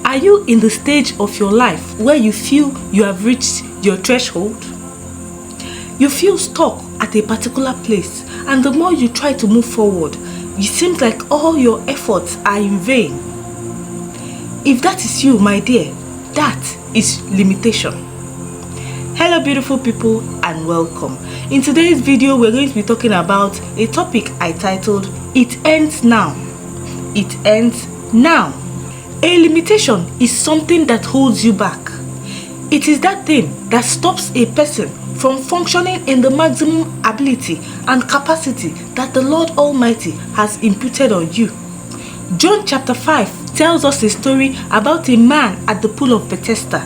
Are you in the stage of your life where you feel you have reached your threshold? You feel stuck at a particular place, and the more you try to move forward, it seems like all your efforts are in vain. If that is you, my dear, that is limitation. Hello beautiful people and welcome. In today's video, we're going to be talking about a topic I titled, It Ends Now. It ends now. A limitation is something that holds you back. It is that thing that stops a person from functioning in the maximum ability and capacity that the Lord Almighty has imputed on you. John chapter 5 tells us a story about a man at the pool of Bethesda.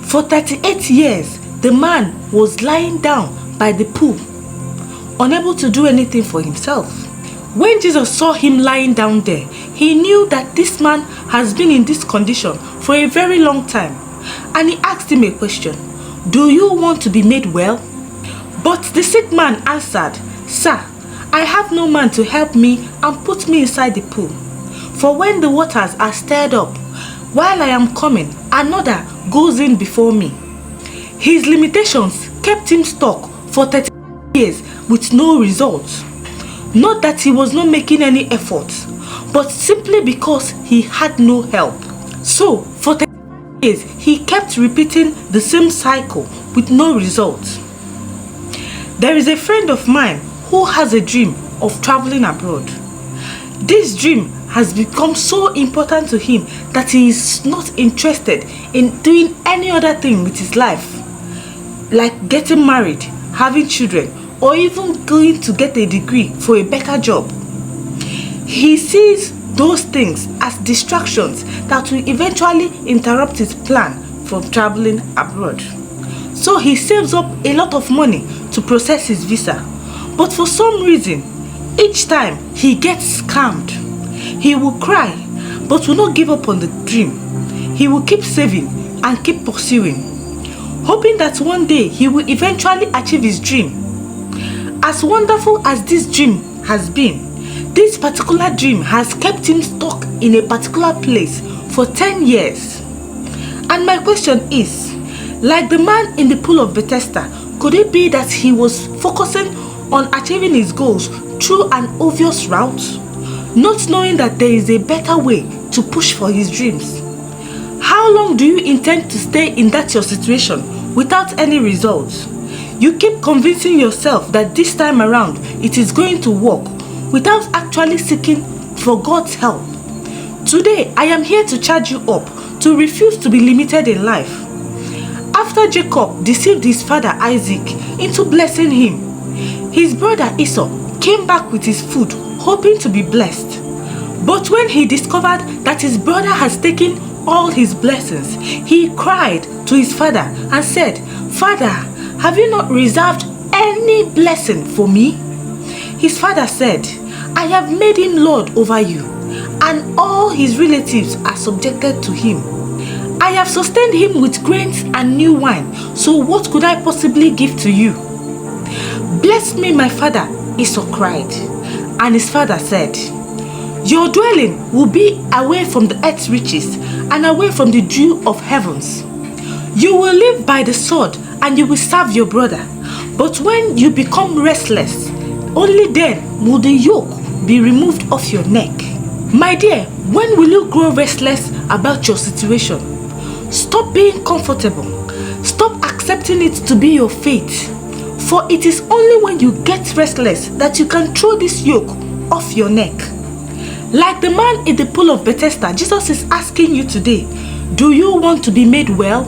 For 38 years, the man was lying down by the pool, unable to do anything for himself. When Jesus saw him lying down there, he knew that this man has been in this condition for a very long time, and he asked him a question. Do you want to be made well? But the sick man answered, Sir, I have no man to help me and put me inside the pool. For when the waters are stirred up, while I am coming, another goes in before me. His limitations kept him stuck for 30 years with no results. Not that he was not making any efforts, but simply because he had no help. So, for 30 years, he kept repeating the same cycle with no results. There is a friend of mine who has a dream of traveling abroad. This dream has become so important to him that he is not interested in doing any other thing with his life, like getting married, having children, or even going to get a degree for a better job. He sees those things as distractions that will eventually interrupt his plan from traveling abroad. So he saves up a lot of money to process his visa. But for some reason, each time he gets scammed, he will cry but will not give up on the dream. He will keep saving and keep pursuing, hoping that one day he will eventually achieve his dream. As wonderful as this dream has been, this particular dream has kept him stuck in a particular place for 10 years. And my question is, like the man in the pool of Bethesda, could it be that he was focusing on achieving his goals through an obvious route, not knowing that there is a better way to push for his dreams? How long do you intend to stay in that your situation without any results? You keep convincing yourself that this time around it is going to work without actually seeking for God's help. Today, I am here to charge you up to refuse to be limited in life. After Jacob deceived his father Isaac into blessing him, his brother Esau came back with his food, hoping to be blessed. But when he discovered that his brother has taken all his blessings, he cried to his father and said, Father, have you not reserved any blessing for me? His father said, I have made him lord over you, and all his relatives are subjected to him. I have sustained him with grains and new wine, so what could I possibly give to you? Bless me, my father, Esau cried. And his father said, Your dwelling will be away from the earth's riches and away from the dew of heavens. You will live by the sword and you will serve your brother. But when you become restless, only then will the yoke be removed off your neck. My dear, when will you grow restless about your situation? Stop being comfortable. Stop accepting it to be your fate. For it is only when you get restless that you can throw this yoke off your neck. Like the man in the pool of Bethesda, Jesus is asking you today, do you want to be made well?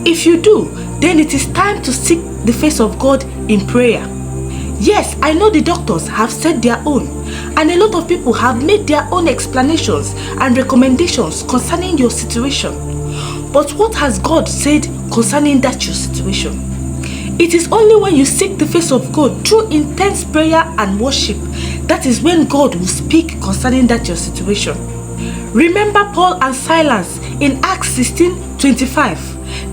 If you do, then it is time to seek the face of God in prayer. Yes, I know the doctors have said their own, and a lot of people have made their own explanations and recommendations concerning your situation. But what has God said concerning that your situation? It is only when you seek the face of God through intense prayer and worship that is when God will speak concerning that your situation. Remember Paul and Silas in Acts 16:25.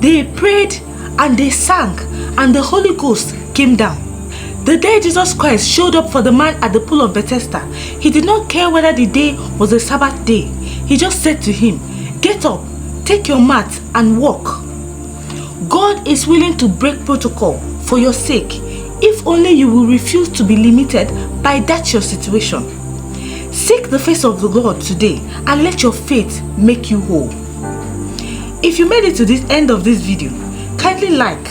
They prayed and they sang, and the Holy Ghost came down. The day Jesus Christ showed up for the man at the pool of Bethesda, he did not care whether the day was a Sabbath day. He just said to him, Get up, take your mat and walk. God is willing to break protocol for your sake, if only you will refuse to be limited by that your situation. Seek the face of the Lord today and let your faith make you whole. If you made it to the end of this video, kindly like,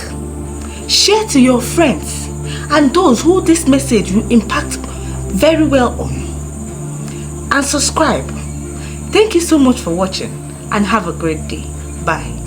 share to your friends and those who this message will impact very well on, and subscribe. Thank you so much for watching and have a great day. Bye.